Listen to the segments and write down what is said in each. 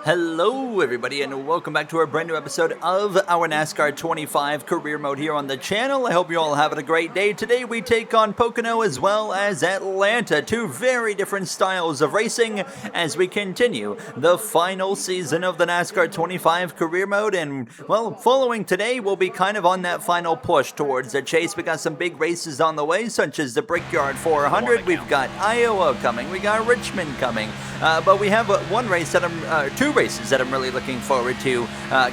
Hello everybody and welcome back to our brand new episode of our NASCAR 25 career mode here on the channel. I hope you're all having a great day. Today we take on Pocono as well as Atlanta, two very different styles of racing as we continue the final season of the NASCAR 25 career mode. And well, following today we'll be kind of on that final push towards the chase. We got some big races on the way, such as the Brickyard 400. We've got Iowa coming, we got Richmond coming, but we have one race that two races that I'm really looking forward to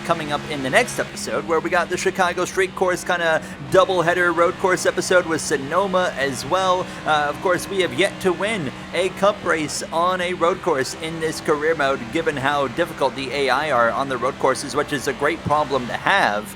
coming up in the next episode, where we got the Chicago Street Course kind of doubleheader road course episode with Sonoma as well. Of course, we have yet to win a cup race on a road course in this career mode, given how difficult the AI are on the road courses, which is a great problem to have.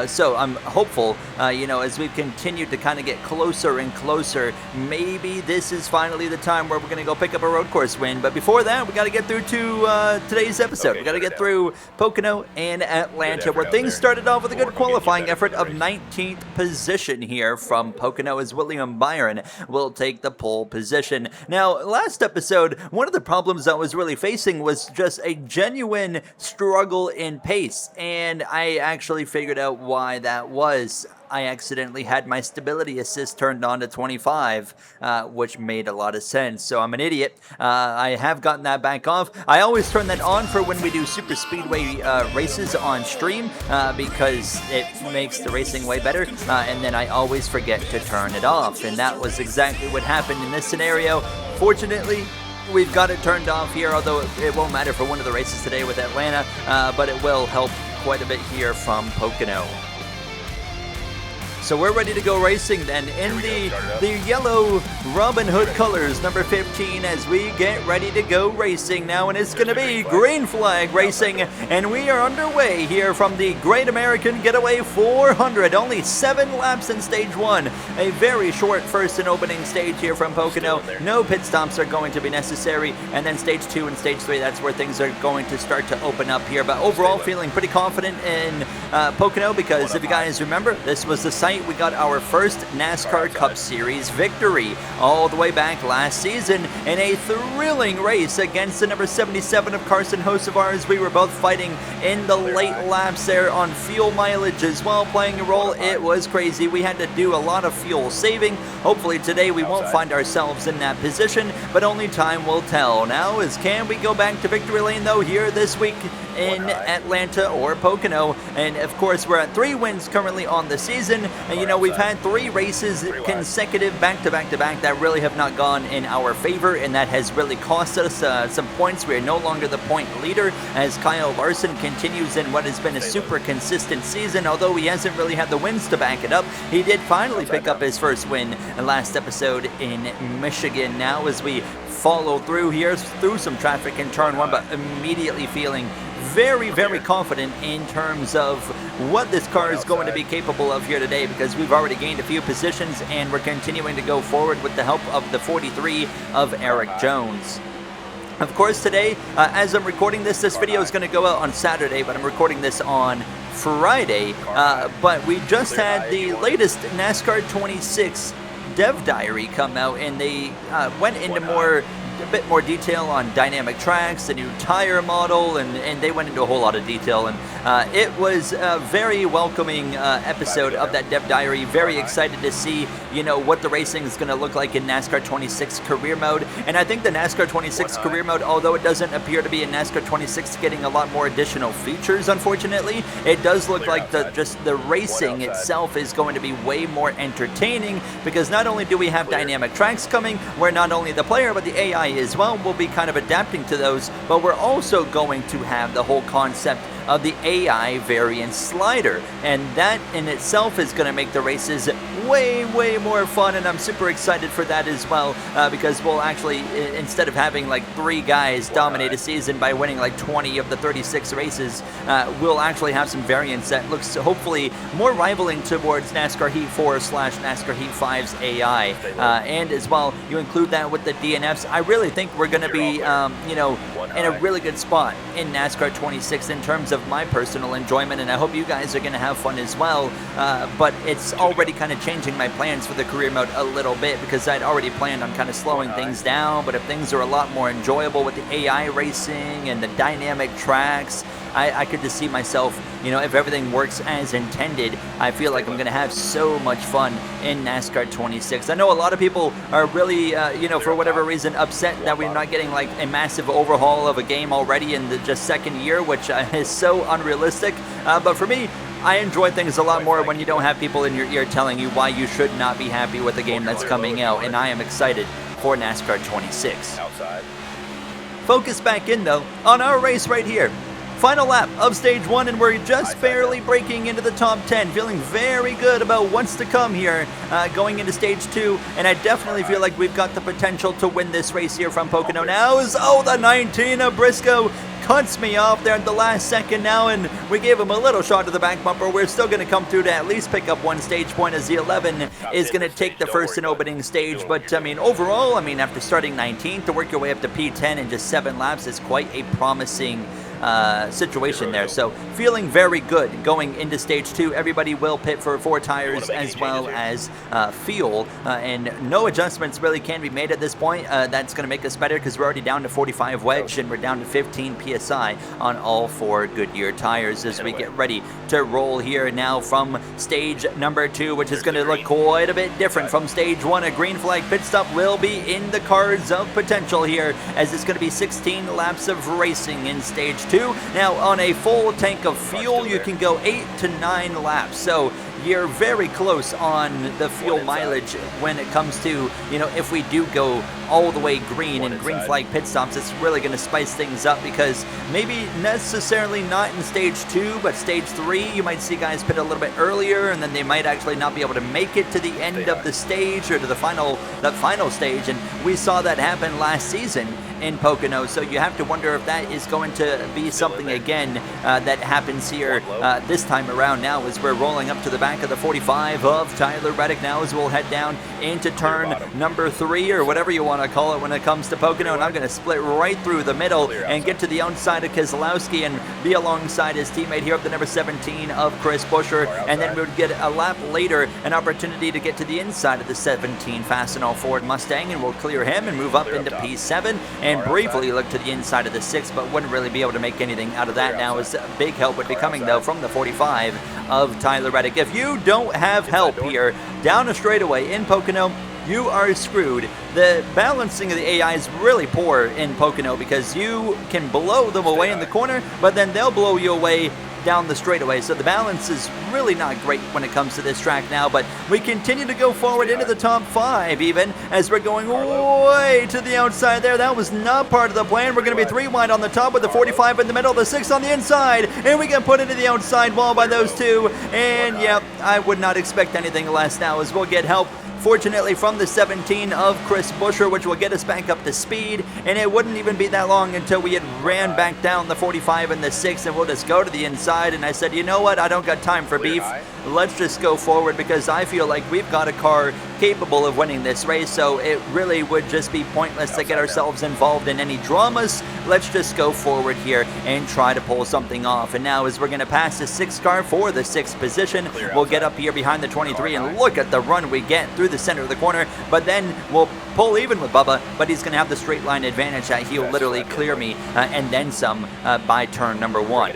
So I'm hopeful, as we continue to kind of get closer and closer, maybe this is finally the time where we're going to go pick up a road course win. But before that, we got to get through to today's episode. We got to get through Pocono and Atlanta, where things started off with a good qualifying effort of 19th position here from Pocono, as William Byron will take the pole position. Now, last episode, one of the problems I was really facing was just a genuine struggle in pace, and I actually figured out why that was. I accidentally had my stability assist turned on to 25, which made a lot of sense. So I'm an idiot. I have gotten that back off. I always turn that on for when we do Superspeedway races on stream, because it makes the racing way better, and then I always forget to turn it off. And that was exactly what happened in this scenario. Fortunately, we've got it turned off here, although it won't matter for one of the races today with Atlanta, but it will help quite a bit here from Pocono. So we're ready to go racing then in the yellow Robin Hood colors, number 15, as we get ready to go racing now. And it's going to be green flag racing, and we are underway here from the Great American Getaway 400. Only 7 laps in stage 1. A very short first and opening stage here from Pocono. No pit stops are going to be necessary. And then stage 2 and stage 3, that's where things are going to start to open up here. But overall, feeling pretty confident in Pocono, because if you guys remember, this was the site we got our first NASCAR Cup Series victory all the way back last season in a thrilling race against the number 77 of Carson Hosevars. We were both fighting in the late laps there on fuel mileage as well, playing a role. It was crazy. We had to do a lot of fuel saving. Hopefully today we won't find ourselves in that position, but only time will tell. Now is, can we go back to victory lane though here this week in Atlanta or Pocono? And of course we're at 3 wins currently on the season, and we've had 3 races consecutive back to back that really have not gone in our favor, and that has really cost us some points. We are no longer the point leader as Kyle Larson continues in what has been a super consistent season, although he hasn't really had the wins to back it up. He did finally pick up his first win last episode in Michigan. Now as we follow through here through some traffic in turn 1, but immediately feeling very, very confident in terms of what this car is going to be capable of here today, because we've already gained a few positions and we're continuing to go forward with the help of the 43 of Eric Jones. Of course, today, as I'm recording this video is going to go out on Saturday, but I'm recording this on Friday. But we just had the latest NASCAR 26 Dev Diary come out, and they went into a bit more detail on dynamic tracks, the new tire model, and they went into a whole lot of detail, and it was a very welcoming episode of that Dev Diary. Very excited to see what the racing is going to look like in NASCAR 26 career mode. And I think the NASCAR 26 career mode, although it doesn't appear to be in NASCAR 26 getting a lot more additional features, unfortunately, it does look like the racing itself is going to be way more entertaining, because not only do we have dynamic tracks coming, where not only the player but the AI as well will be kind of adapting to those, but we're also going to have the whole concept of the AI variant slider, and that in itself is going to make the races way more fun, and I'm super excited for that as well, because we'll actually, instead of having like 3 guys dominate a season by winning like 20 of the 36 races, we'll actually have some variants that looks hopefully more rivaling towards NASCAR Heat 4 / NASCAR Heat 5's AI, and as well you include that with the DNFs. I really think we're going to be in a really good spot in NASCAR 26 in terms of my personal enjoyment, and I hope you guys are going to have fun as well, but it's already kind of changed changing my plans for the career mode a little bit, because I'd already planned on kind of slowing things down. But if things are a lot more enjoyable with the AI racing and the dynamic tracks, I could just see myself, you know, if everything works as intended, I feel like I'm going to have so much fun in NASCAR 26. I know a lot of people are really, you know, for whatever reason, upset that we're not getting like a massive overhaul of a game already in the just second year, which is so unrealistic. But for me, I enjoy things a lot more when you don't have people in your ear telling you why you should not be happy with the game that's coming out, and I am excited for NASCAR 26. Focus back in, though, on our race right here. Final lap of stage 1, and we're just barely breaking into the top 10. Feeling very good about what's to come here going into stage 2, and I definitely feel like we've got the potential to win this race here from Pocono now. The 19 of Briscoe cuts me off there at the last second now, and we gave him a little shot to the back bumper. We're still going to come through to at least pick up 1 stage point, as the 11 is going to take the first and opening stage. But I mean, overall, I mean, after starting 19th to work your way up to P10 in just 7 laps is quite a promising situation there. So feeling very good going into stage 2. Everybody will pit for 4 tires as well as fuel, and no adjustments really can be made at this point. That's going to make us better because we're already down to 45 wedge and we're down to 15 psi on all 4 Goodyear tires as we get ready to roll here now from stage number 2, which is going to look quite a bit different from stage 1. A green flag pit stop will be in the cards of potential here, as it's going to be 16 laps of racing in stage 2. Now, on a full tank of fuel, you can go 8 to 9 laps. So you're very close on the fuel mileage when it comes to, you know, if we do go all the way green and green flag pit stops, it's really going to spice things up, because maybe necessarily not in stage 2, but stage 3, you might see guys pit a little bit earlier, and then they might actually not be able to make it to the end of the stage or to the final stage, and we saw that happen last season in Pocono. So you have to wonder if that is going to be something again that happens here this time around now, as we're rolling up to the back of the 45 of Tyler Reddick now, as we'll head down into turn number 3, or whatever you want to call it when it comes to Pocono. And I'm going to split right through the middle and get to the outside of Keselowski and be alongside his teammate here up the number 17 of Chris Buescher, and then we would get a lap later an opportunity to get to the inside of the 17 Fastenal Ford Mustang, and we'll clear him and move up into P7 and briefly look to the inside of the 6, but wouldn't really be able to make anything out of that now, as big help would be coming though from the 45 of Tyler Reddick. If you don't have help here down a straightaway in Pocono, you are screwed. The balancing of the AI is really poor in Pocono, because you can blow them away in the corner, but then they'll blow you away down the straightaway. So the balance is really not great when it comes to this track now, but we continue to go forward into the top 5 even, as we're going way to the outside there. That was not part of the plan. We're going to be 3 wide on the top with the 45 in the middle, the 6 on the inside, and we get put into the outside wall by those 2. And yeah, I would not expect anything less now, as we'll get help fortunately from the 17 of Chris Buescher, which will get us back up to speed, and it wouldn't even be that long until we had ran back down the 45 and the 6, and we'll just go to the inside. And I said, you know what, I don't got time for beef. Let's just go forward, because I feel like we've got a car capable of winning this race, so it really would just be pointless to get ourselves involved in any dramas. Let's just go forward here and try to pull something off. And now, as we're going to pass the 6 car for the 6th position, we'll get up here behind the 23, and look at the run we get through the center of the corner. But then we'll pull even with Bubba, but he's going to have the straight line advantage that he'll literally clear me and then some by turn number 1.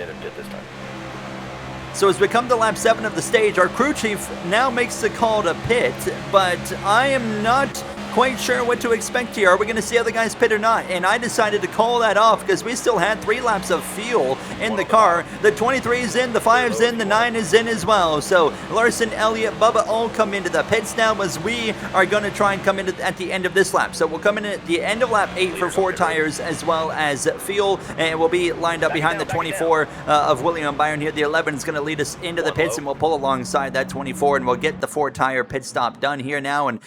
So as we come to lap 7 of the stage, our crew chief now makes the call to pit, but I am not quite sure what to expect here. Are we going to see other guys pit or not? And I decided to call that off because we still had 3 laps of fuel in the car. The 23 is in, the 5 is in, the 9 is in as well. So Larson, Elliott, Bubba all come into the pits now, as we are going to try and come in at the end of this lap. So we'll come in at the end of lap 8 for 4 tires as well as fuel, and we'll be lined up behind the 24 of William Byron here. The 11 is going to lead us into the pits, and we'll pull alongside that 24, and we'll get the 4-tire pit stop done here now, and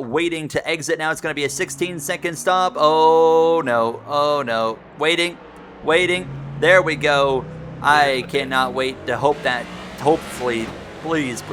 waiting to exit. Now it's going to be a 16-second stop. Oh no, waiting, there we go. I cannot wait to hope that, hopefully, please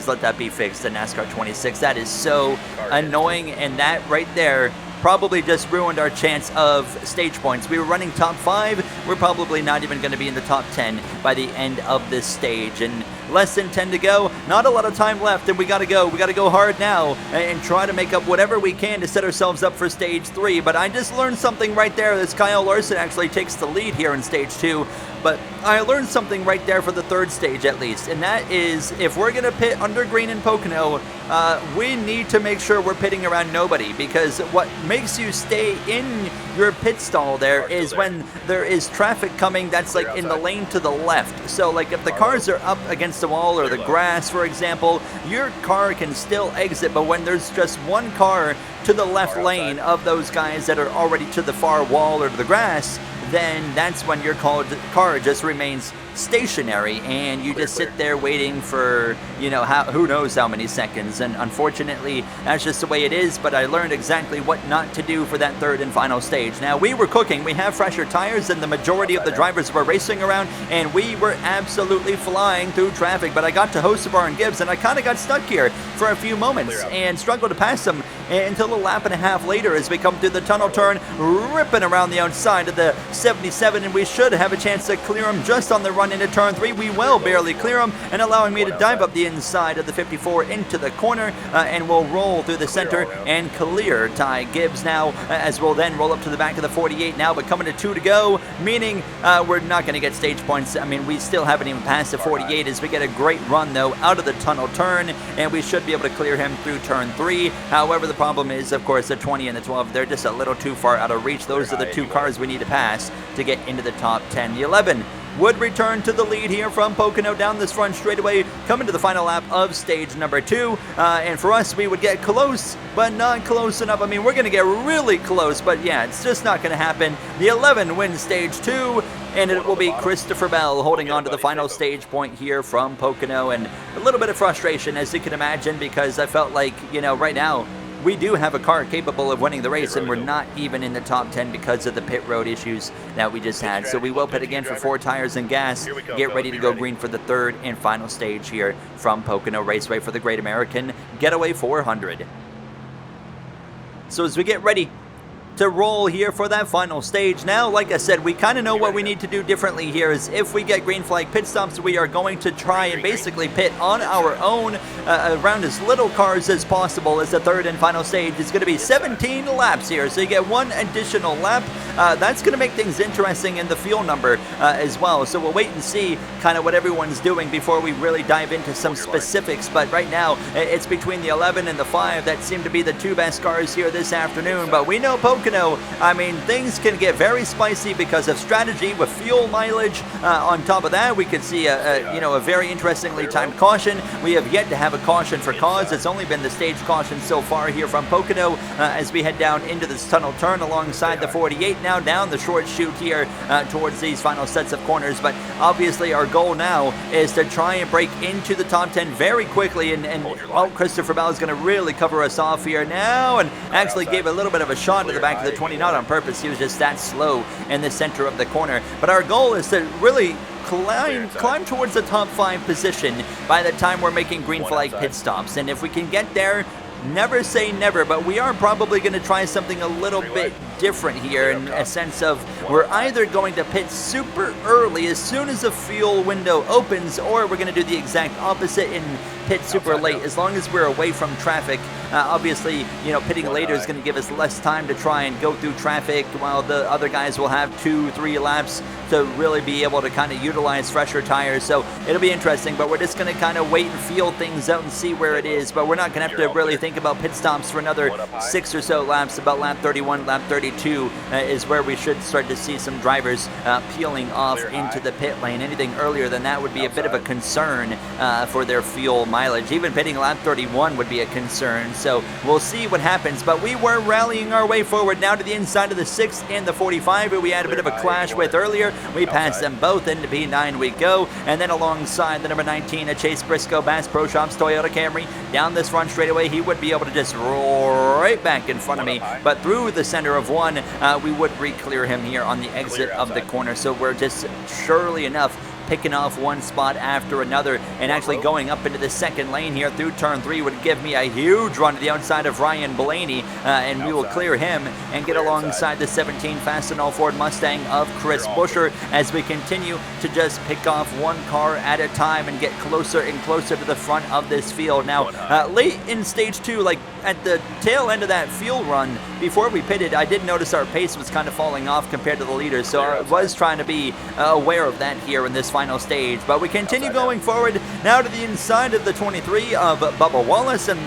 let that be fixed in NASCAR 26. That is so annoying, and that right there probably just ruined our chance of stage points. We were running top 5. We're probably not even going to be in the top 10 by the end of this stage. And less than 10 to go. not a lot of time left, and we got to go hard now and try to make up whatever we can to set ourselves up for stage 3. But I just learned something right there. This Kyle Larson actually takes the lead here in stage 2. But I learned something right there for the 3rd stage at least, and that is if we're going to pit under green in Pocono, we need to make sure we're pitting around nobody, because what makes you stay in your pit stall there is when there is traffic coming that's like in the lane to the left. So like if the cars are up against the wall or the grass, for example, your car can still exit, but when there's just one car to the left lane of those guys that are already to the far wall or to the grass, then that's when your car just remains stationary, and you just sit there waiting for, you know, who knows how many seconds. And unfortunately, that's just the way it is. But I learned exactly what not to do for that 3rd and final stage. Now, we were cooking. We have fresher tires than the majority of the drivers were racing around, and we were absolutely flying through traffic. But I got to Hocevar and Gibbs, and I kind of got stuck here for a few moments and struggled to pass them until a lap and a half later as we come through the tunnel turn, ripping around the outside of the 77, and we should have a chance to clear them just on the run into turn 3. We will barely clear them, and allowing me to dive up the inside of the 54 into the corner, and we'll roll through the center and clear Ty Gibbs now, as we'll then roll up to the back of the 48 now, but coming to 2 to go, meaning we're not going to get stage points. I mean, we still haven't even passed the 48 as we get a great run, though, out of the tunnel turn, and we should be able to clear him through turn 3. However, the problem is, of course, the 20 and the 12, they're just a little too far out of reach. Those are the 2 cars we need to pass to get into the top 10. The 11 would return to the lead here from Pocono down this front straightaway, coming to the final lap of stage number 2. And for us, we would get close, but not close enough. I mean, we're going to get really close, but yeah, it's just not going to happen. The 11 wins stage 2, and it will be Christopher Bell holding on to the final stage point here from Pocono. And a little bit of frustration, as you can imagine, because I felt like, you know, right now, we do have a car capable of winning the race, and we're not even in the top 10 because of the pit road issues that we just had. So we will pit again for 4 tires and gas. Get ready to go green for the 3rd and final stage here from Pocono Raceway for the Great American Getaway 400. So as we get ready to roll here for that final stage. Now, like I said, we kind of know what we need to do differently here is if we get green flag pit stops, we are going to try and basically pit on our own around as little cars as possible as the 3rd and final stage. It's going to be 17 laps here, so you get 1 additional lap. That's going to make things interesting in the fuel number as well. So we'll wait and see kind of what everyone's doing before we really dive into some specifics. But right now, it's between the 11 and the 5 that seem to be the 2 best cars here this afternoon. But we know Pocono, I mean, things can get very spicy because of strategy with fuel mileage. On top of that, we could see a very interestingly timed caution. We have yet to have a caution for cause. It's only been the stage caution so far here from Pocono as we head down into this tunnel turn alongside the 48 now down the short chute here towards these final sets of corners. But obviously our goal now is to try and break into the top 10 very quickly, and Christopher Bell is going to really cover us off here now, and actually gave a little bit of a shot to the back of the 20, not on purpose. He was just that slow in the center of the corner. But our goal is to really climb towards the top 5 position by the time we're making green flag pit stops. And if we can get there, never say never, but we are probably going to try something a little bit different here in a sense of we're either going to pit super early as soon as the fuel window opens, or we're going to do the exact opposite and pit super late as long as we're away from traffic. Obviously, pitting later is going to give us less time to try and go through traffic, while the other guys will have 2-3 laps to really be able to kind of utilize fresher tires. So it'll be interesting, but we're just going to kind of wait and feel things out and see where it is. But we're not going to have to really think about pit stops for another 6 or so laps. About lap 31, lap 32 is where we should start to see some drivers peeling off into the pit lane. Anything earlier than that would be a bit of a concern for their fuel mileage. Even pitting lap 31 would be a concern. So we'll see what happens, but we were rallying our way forward now to the inside of the 6 and the 45, who we had a bit of a clash with earlier. We passed them both into P9 we go, and then alongside the number 19, a Chase Briscoe Bass Pro Shops Toyota Camry. Down this front straightaway, he would be able to just roll right back in front of me, but through the center of 1, we would re-clear him here on the exit of the corner. So we're just, surely enough, picking off one spot after another, and actually going up into the second lane here through turn 3 would give me a huge run to the outside of Ryan Blaney, and we will clear him and get alongside the 17 Fastenal Ford Mustang of Chris Buescher as we continue to just pick off one car at a time and get closer and closer to the front of this field. Now, late in stage 2, like at the tail end of that fuel run, before we pitted, I did notice our pace was kind of falling off compared to the leaders, so I was trying to be aware of that here in this final stage. But we continue going forward now to the inside of the 23 of Bubba Wallace, and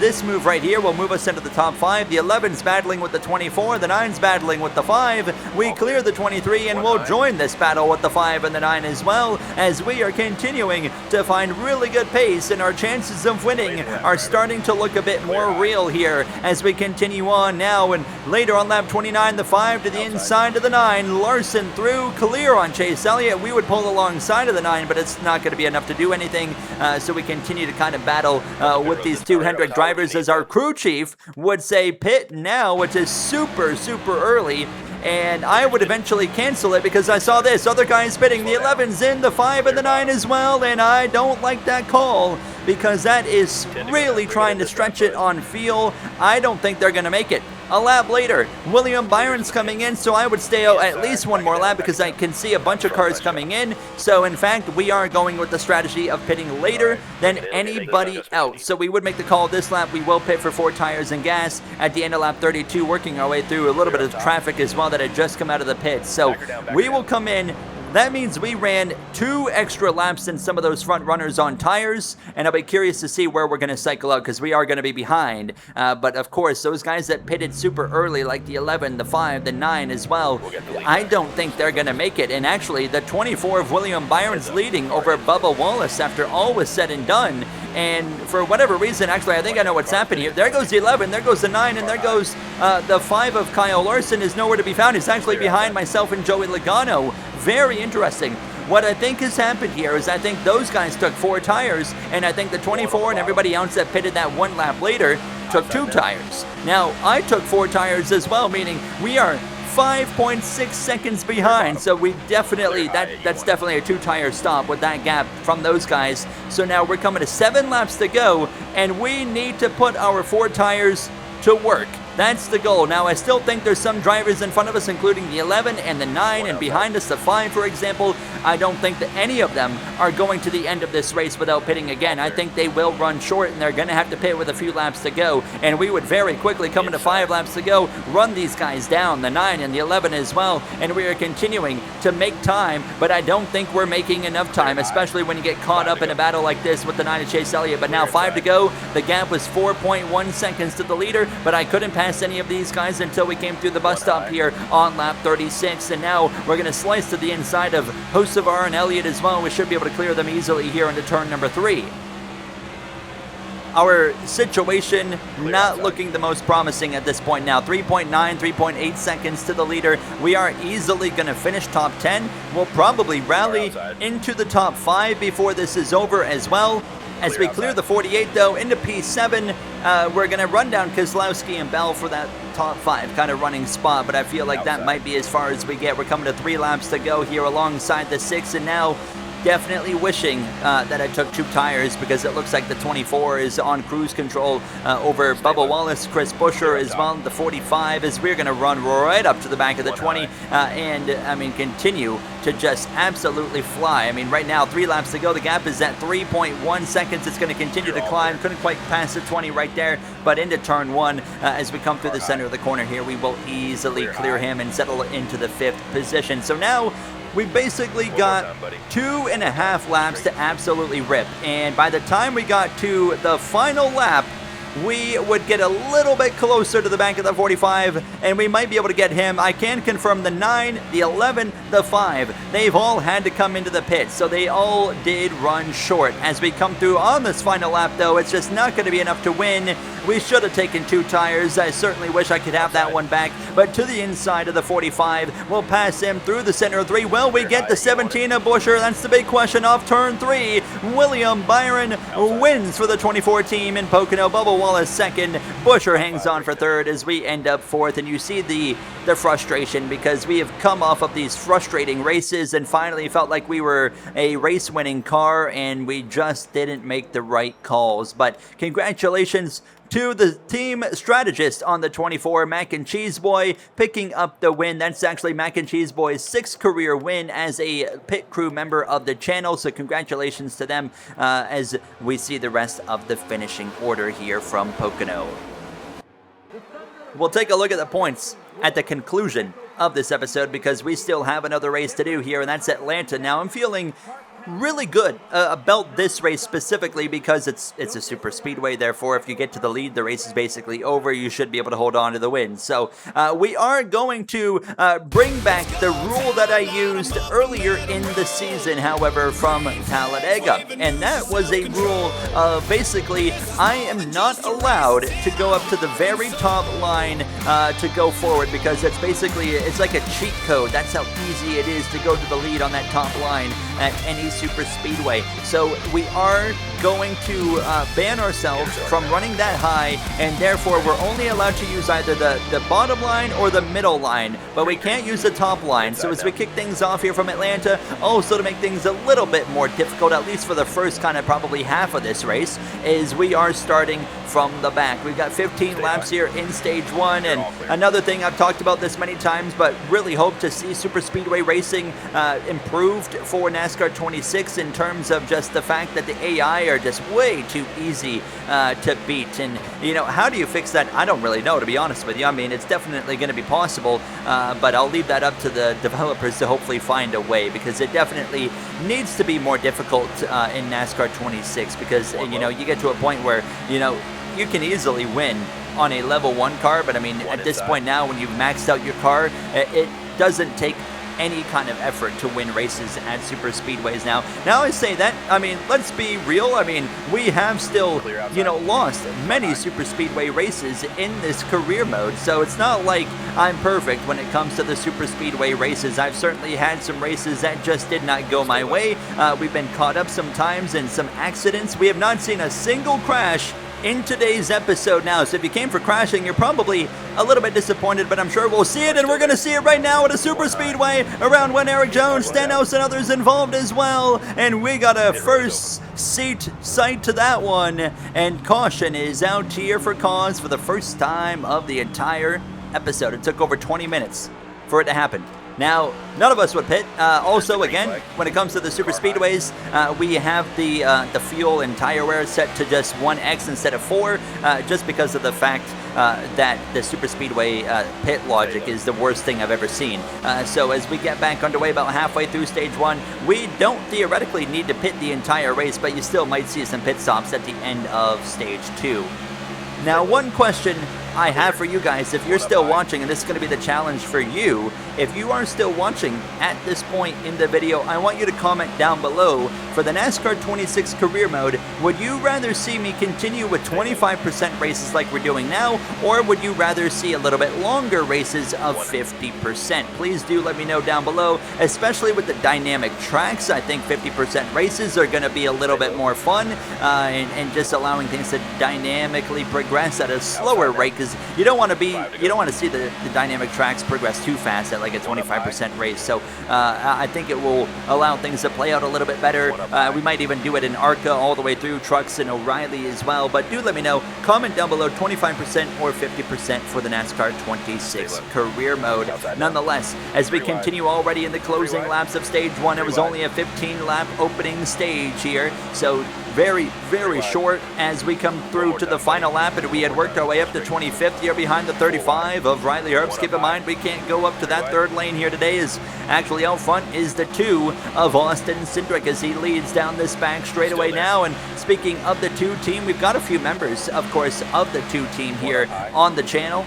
this move right here will move us into the top 5. The 11's battling with the 24, the 9's battling with the 5. We clear the 23 and we'll join this battle with the 5 and the 9 as well, as we are continuing to find really good pace, and our chances of winning are starting to look a bit more real here as we continue on now. And later on lap 29, the 5 to the inside of the 9. Larson through, clear on Chase Elliott. We would pull alongside of the 9, but it's not going to be enough to do anything, so we continue to kind of battle with these two Hendrick drivers, as our crew chief would say pit now, which is super early. And I would eventually cancel it because I saw this other guys pitting. The 11's in, the 5 and the 9 as well, and I don't like that call because that is really trying to stretch it on fuel. I don't think they're going to make it. A lap later, William Byron's coming in, so I would stay out at least one more lap because I can see a bunch of cars coming in. So in fact, we are going with the strategy of pitting later than anybody else. So we would make the call this lap. We will pit for 4 tires and gas at the end of lap 32, working our way through a little bit of traffic as well that had just come out of the pits. So we will come in. That means we ran 2 extra laps than some of those front runners on tires, and I'll be curious to see where we're going to cycle out because we are going to be behind. But of course, those guys that pitted super early, like the 11, the 5, the 9 as well, I don't think they're going to make it. And actually, the 24 of William Byron's leading over Bubba Wallace after all was said and done. And for whatever reason, actually, I think I know what's happened here. There goes the 11, there goes the 9, and there goes the 5 of Kyle Larson is nowhere to be found. He's actually behind myself and Joey Logano. Very interesting. What I think has happened here is I think those guys took 4 tires, and I think the 24 and everybody else that pitted that 1 lap later took 2 tires. Now, I took 4 tires as well, meaning we are 5.6 seconds behind, so we definitely, that's definitely a 2-tire stop with that gap from those guys. So now we're coming to 7 laps to go, and we need to put our 4 tires to work. That's the goal. Now, I still think there's some drivers in front of us, including the 11 and the 9, and behind us, the 5, for example. I don't think that any of them are going to the end of this race without pitting again. I think they will run short, and they're going to have to pit with a few laps to go, and we would very quickly, coming to 5 laps to go, run these guys down, the 9 and the 11 as well, and we are continuing to make time, but I don't think we're making enough time, especially when you get caught up in a battle like this with the 9 of Chase Elliott. But now 5 to go. The gap was 4.1 seconds to the leader, but I couldn't pass any of these guys until we came through the bus stop here on lap 36, and now we're going to slice to the inside of Hocevar and Elliott as well. We should be able to clear them easily here into turn number 3. Our situation not looking the most promising at this point now. 3.9, 3.8 seconds to the leader. We are easily going to finish top 10. We'll probably rally into the top 5 before this is over as well. As we clear the 48, though, into P7, we're going to run down Kozlowski and Bell for that top 5 kind of running spot, but I feel like that might be as far as we get. We're coming to 3 laps to go here alongside the 6, and now definitely wishing that I took 2 tires because it looks like the 24 is on cruise control over Bubba Wallace, Chris Buescher as well. The 45 is we're going to run right up to the back of the 20 and, I mean, continue to just absolutely fly. I mean, right now, 3 laps to go. The gap is at 3.1 seconds. It's going to continue to climb. Couldn't quite pass the 20 right there, but into turn 1, as we come through the center of the corner here, we will easily clear him and settle into the 5th position. So now we basically got 2.5 laps to absolutely rip, and by the time we got to the final lap, we would get a little bit closer to the back of the 45, and we might be able to get him. I can confirm the 9, the 11, the 5. They've all had to come into the pit, so they all did run short. As we come through on this final lap, though, it's just not going to be enough to win. We should have taken 2 tires. I certainly wish I could have that one back, but to the inside of the 45, we'll pass him through the center of 3. Will we get the 17 of Buescher? That's the big question off turn 3. William Byron wins for the 24 team in Pocono. Bubba Wallace second. Busher hangs on for third as we end up fourth. And you see the frustration because we have come off of these frustrating races and finally felt like we were a race-winning car and we just didn't make the right calls. But congratulations to the team strategist on the 24, Mac and Cheese Boy, picking up the win. That's actually Mac and Cheese Boy's 6th career win as a pit crew member of the channel, so congratulations to them as we see the rest of the finishing order here from Pocono. We'll take a look at the points at the conclusion of this episode because we still have another race to do here, and that's Atlanta. Now, I'm feeling really good about this race specifically because it's a super speedway. Therefore, if you get to the lead, the race is basically over. You should be able to hold on to the win. So we are going to bring back the rule that I used earlier in the season, however, from Talladega. And that was a rule of basically I am not allowed to go up to the very top line to go forward because it's like a cheat code. That's how easy it is to go to the lead on that top line at any super speedway. So we are going to ban ourselves from running that high, and therefore we're only allowed to use either the bottom line or the middle line, but we can't use the top line. So as we kick things off here from Atlanta, also to make things a little bit more difficult, at least for the first kind of probably half of this race, is we are starting from the back. We've got 15 laps here in stage 1, and another thing, I've talked about this many times, but really hope to see super speedway racing improved for NASCAR 26 in terms of just the fact that the AI are just way too easy to beat. And, you know, how do you fix that? I don't really know, to be honest with you. I mean, it's definitely going to be possible, but I'll leave that up to the developers to hopefully find a way, because it definitely needs to be more difficult in NASCAR 26, because, you know, you get to a point where, you know, you can easily win on a level 1 car, but I mean, at this point now, when you've maxed out your car, it doesn't take any kind of effort to win races at super speedways now. Now I say that, I mean, let's be real. I mean, we have still, you know, lost many super speedway races in this career mode, so it's not like I'm perfect when it comes to the super speedway races. I've certainly had some races that just did not go my way. We've been caught up sometimes in some accidents. We have not seen a single crash in today's episode now, so if you came for crashing, you're probably a little bit disappointed, but I'm sure we'll see it, and we're going to see it right now at a super speedway around one. Eric Jones, Stenhouse, and others involved as well, and we got a first seat sight to that one, and caution is out here for cause for the first time of the entire episode. It took over 20 minutes for it to happen. Now, none of us would pit. Also, again, when it comes to the super speedways, we have the fuel and tire wear set to just 1X instead of 4, just because of the fact that the super speedway pit logic is the worst thing I've ever seen. So as we get back underway about halfway through stage 1, we don't theoretically need to pit the entire race, but you still might see some pit stops at the end of stage 2. Now, one question I have for you guys, if you're still watching, and this is going to be the challenge for you, if you are still watching at this point in the video, I want you to comment down below, for the NASCAR 26 career mode, would you rather see me continue with 25% races like we're doing now, or would you rather see a little bit longer races of 50%? Please do let me know down below, especially with the dynamic tracks. I think 50% races are going to be a little bit more fun, and just allowing things to dynamically progress at a slower rate, because you don't want to see the dynamic tracks progress too fast at like a 25% race. So I think it will allow things to play out a little bit better. We might even do it in ARCA all the way through, trucks and O'Reilly as well. But do let me know. Comment down below 25% or 50% for the NASCAR 26 career mode. Nonetheless, as we continue already in the closing laps of stage 1, it was only a 15-lap opening stage here. So very, very short as we come through to the final lap, and we had worked our way up to 25th here behind the 35 of Riley Herbst. Keep in mind, we can't go up to that third lane here today, as actually out front is the 2 of Austin Cindric as he leads down this back straightaway now. And speaking of the 2 team, we've got a few members, of course, of the 2 team here on the channel.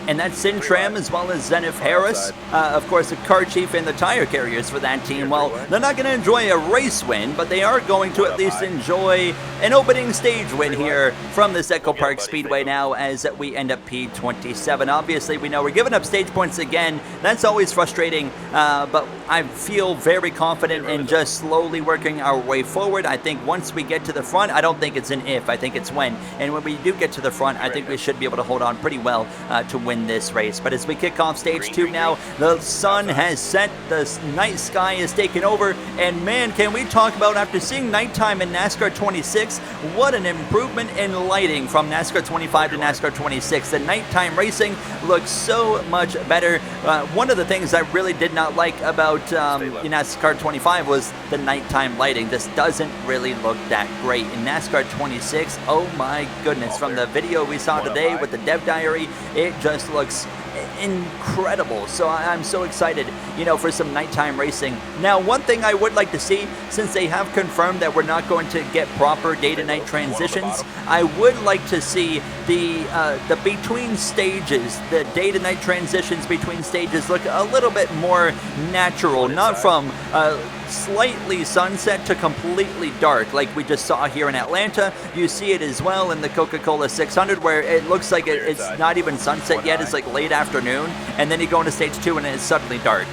And that's Sintram as well as Zenith Harris, of course, the car chief and the tire carriers for that team. Well, they're not going to enjoy a race win, but they are going to at least enjoy an opening stage win here from this Echo Park Speedway now, as we end up P27. Obviously, we know we're giving up stage points again. That's always frustrating, but I feel very confident in just slowly working our way forward. I think once we get to the front, I don't think it's an if, I think it's when. And when we do get to the front, I think we should be able to hold on pretty well to win this race. But as we kick off stage 2 now, the sun has set, the night sky is taken over, and man, can we talk about, after seeing nighttime in NASCAR 26, what an improvement in lighting from NASCAR 25 to NASCAR 26. The nighttime racing looks so much better. One of the things I really did not like about NASCAR 25 was the nighttime lighting. This doesn't really look that great. In NASCAR 26, oh my goodness, from the video we saw today with the Dev Diary, it just looks incredible. So I'm so excited, for some nighttime racing. Now, one thing I would like to see, since they have confirmed that we're not going to get proper day to night transitions, I would like to see the between stages, the day to night transitions between stages look a little bit more natural, not from slightly sunset to completely dark like we just saw here in Atlanta. You see it as well in the Coca-Cola 600, where it looks like it's not even sunset yet, it's like late afternoon, and then you go into stage 2 and it's suddenly dark.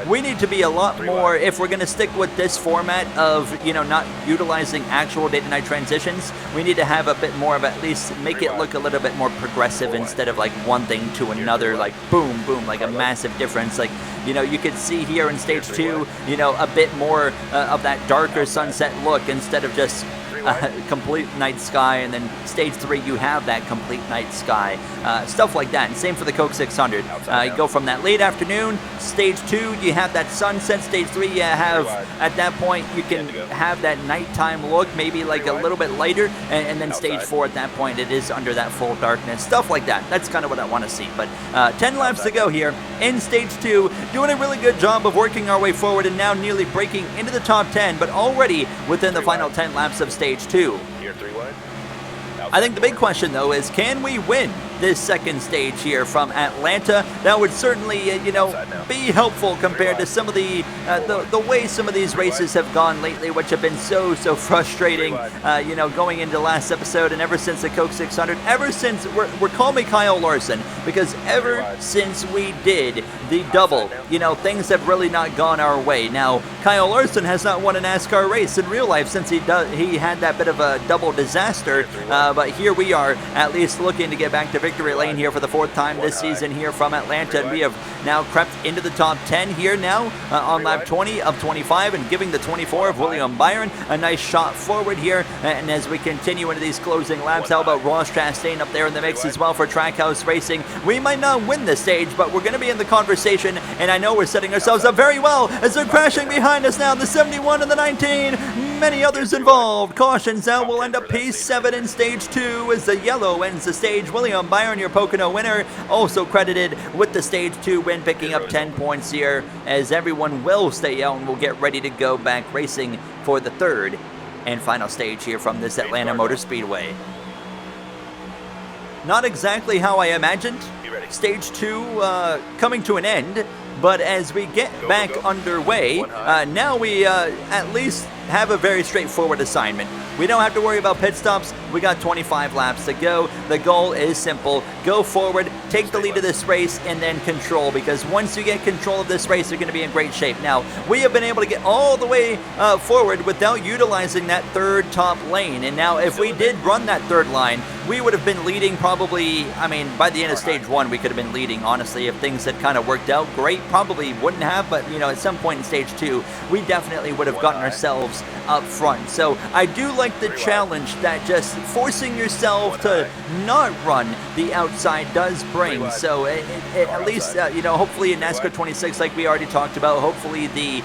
We need to be a lot more, if we're going to stick with this format of not utilizing actual day to night transitions, we need to have a bit more of, at least make it look a little bit more progressive, instead of like one thing to another, like boom boom, like a massive difference. Like you could see here in stage 2, a bit more of that darker sunset look, instead of just complete night sky, and then stage 3 you have that complete night sky, stuff like that. And same for the Coke 600. You go from that late afternoon, stage 2 you have that sunset, stage 3 you have, at that point you can have that nighttime look, maybe like a little bit lighter, and then stage 4 at that point it is under that full darkness, stuff like that. That's kind of what I want to see. But 10 laps to go here in stage 2, doing a really good job of working our way forward, and now nearly breaking into the top 10, but already within the final 10 laps of stage 2. Here, 3 wide. I think the big question, though, is can we win this second stage here from Atlanta? That would certainly, be helpful compared to some of the way some of these races have gone lately, which have been so frustrating. Going into last episode, and ever since the Coke 600, ever since we're calling me Kyle Larson, because ever since we did the double, things have really not gone our way. Now, Kyle Larson has not won a NASCAR race in real life since he had that bit of a double disaster. But here we are, at least looking to get back to victory lane here for the 4th time this season here from Atlanta, and we have now crept into the top 10 here now on lap 20 of 25, and giving the 24 of William Byron a nice shot forward here. And as we continue into these closing laps, how about Ross Chastain up there in the mix as well for Trackhouse Racing? We might not win this stage, but we're going to be in the conversation, and I know we're setting ourselves up very well as they're crashing behind us now, the 71 and the 19, many others involved. Cautions out, will end up P7 in stage 2 as the yellow ends the stage. William Byron, your Pocono winner, also credited with the stage 2 win, picking up 10 points here, as everyone will stay out and will get ready to go back racing for the 3rd and final stage here from this Atlanta Motor Speedway. Not exactly how I imagined stage 2 coming to an end, but as we get back underway, now we at least have a very straightforward assignment. We don't have to worry about pit stops. We got 25 laps to go. The goal is simple. Go forward, take the lead of this race, and then control, because once you get control of this race, you're going to be in great shape. Now, we have been able to get all the way forward without utilizing that 3rd top lane. And now, if we did run that 3rd line, we would have been leading probably, by the end of stage 1, we could have been leading, honestly, if things had kind of worked out great. Probably wouldn't have, but, at some point in stage 2, we definitely would have gotten ourselves up front. So I do like the challenge that just forcing yourself to not run the outside does bring. So at least, hopefully in NASCAR 26, like we already talked about, hopefully the,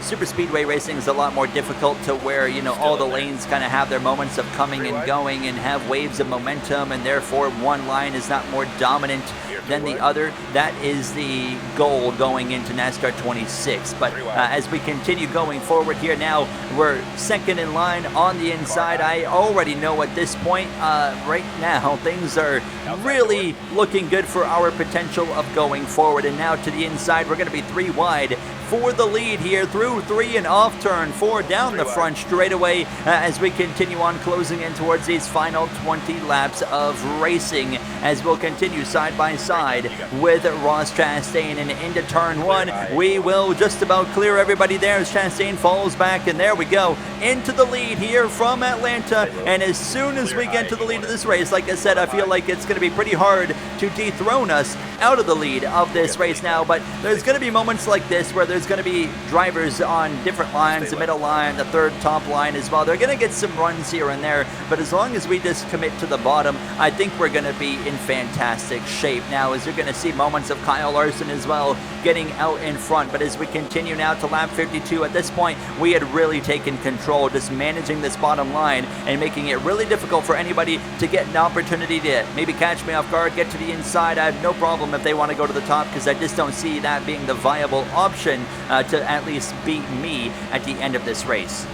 super speedway racing is a lot more difficult, to where, all the lanes kind of have their moments of coming and going and have waves of momentum, and therefore one line is not more dominant than the other. That is the goal going into NASCAR 26. But as we continue going forward here now, we're 2nd in line on the inside. I already know at this point, right now, things are really looking good for our potential of going forward. And now to the inside, we're going to be 3 wide for the lead here through 3 and off turn 4 down the front straightaway as we continue on closing in towards these final 20 laps of racing, as we'll continue side by side with Ross Chastain. And into turn 1, we will just about clear everybody there as Chastain falls back, and there we go, into the lead here from Atlanta. And as soon as we get to the lead of this race, like I said, I feel like it's going to be pretty hard to dethrone us out of the lead of this race now, but there's going to be moments like this where there's going to be drivers on different lines, the middle line, the third top line as well. They're going to get some runs here and there, but as long as we just commit to the bottom, I think we're going to be in fantastic shape. Now, as you're going to see moments of Kyle Larson as well getting out in front, but as we continue now to lap 52, at this point, we had really taken control, just managing this bottom line and making it really difficult for anybody to get an opportunity to maybe catch me off guard, get to the inside. I have no problem if they want to go to the top, because I just don't see that being the viable option to at least beat me at the end of this race.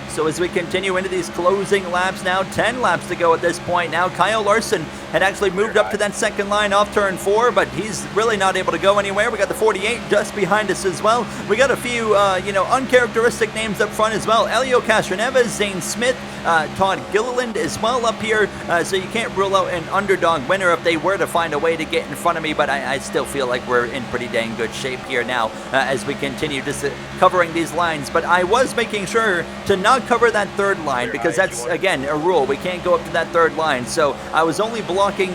So as we continue into these closing laps now, 10 laps to go at this point. Now Kyle Larson had actually moved up to that second line off turn 4, but he's really not able to go anywhere. We got the 48 just behind us as well. We got a few, uncharacteristic names up front as well. Elio Castroneves, Zane Smith, Todd Gilliland as well up here. So you can't rule out an underdog winner if they were to find a way to get in front of me, but I still feel like we're in pretty dang good shape here now as we continue just covering these lines. But I was making sure to not cover that third line, because that's, again, a rule. We can't go up to that third line. So I was only blocking,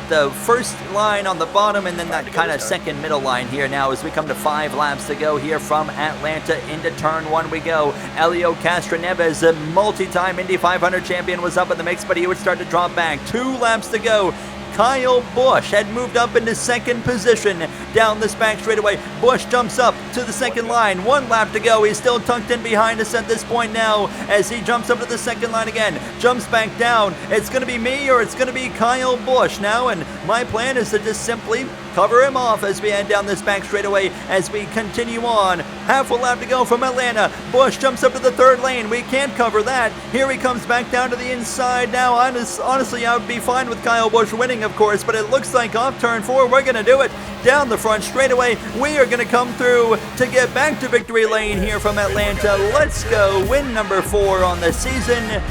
the first line on the bottom and then that kind of second middle line here now as we come to 5 laps to go here from Atlanta. Into turn 1 we go. Elio Castroneves, a multi-time Indy 500 champion, was up in the mix, but he would start to drop back. 2 laps to go. Kyle Busch had moved up into second position down this back straightaway. Busch jumps up to the second line. 1 lap to go. He's still tucked in behind us at this point now as he jumps up to the second line again. Jumps back down. It's going to be me or it's going to be Kyle Busch now, and my plan is to just simply cover him off as we head down this back straightaway as we continue on. Half a lap to go from Atlanta. Busch jumps up to the third lane. We can't cover that. Here he comes back down to the inside now. Honestly, I would be fine with Kyle Busch winning, of course, but it looks like off turn 4, we're going to do it. Down the front straightaway, we are going to come through to get back to victory lane here from Atlanta. Let's go. Win number 4 on the season.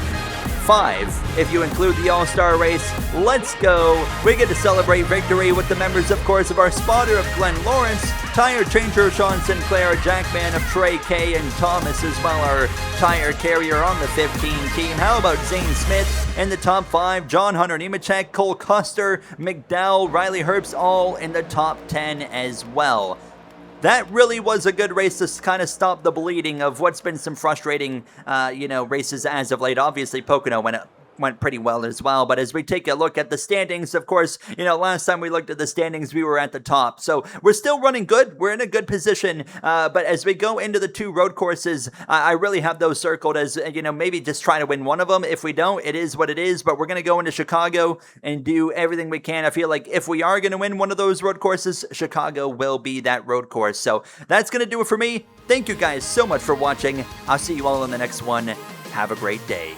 5 if you include the All-Star race. Let's go. We get to celebrate victory with the members, of course, of our spotter of Glenn Lawrence, tire changer Sean Sinclair, Jackman of Trey K, and Thomas as well, our tire carrier on the 15 team. How about Zane Smith in the top 5, John Hunter Nemechek, Cole Custer, McDowell, Riley Herbst, all in the top 10 as well. That really was a good race to kind of stop the bleeding of what's been some frustrating, races as of late. Obviously, Pocono went pretty well as well. But as we take a look at the standings, of course, last time we looked at the standings, we were at the top. So we're still running good. We're in a good position. But as we go into the 2 road courses, I really have those circled as, maybe just try to win one of them. If we don't, it is what it is. But we're going to go into Chicago and do everything we can. I feel like if we are going to win one of those road courses, Chicago will be that road course. So that's going to do it for me. Thank you guys so much for watching. I'll see you all in the next one. Have a great day.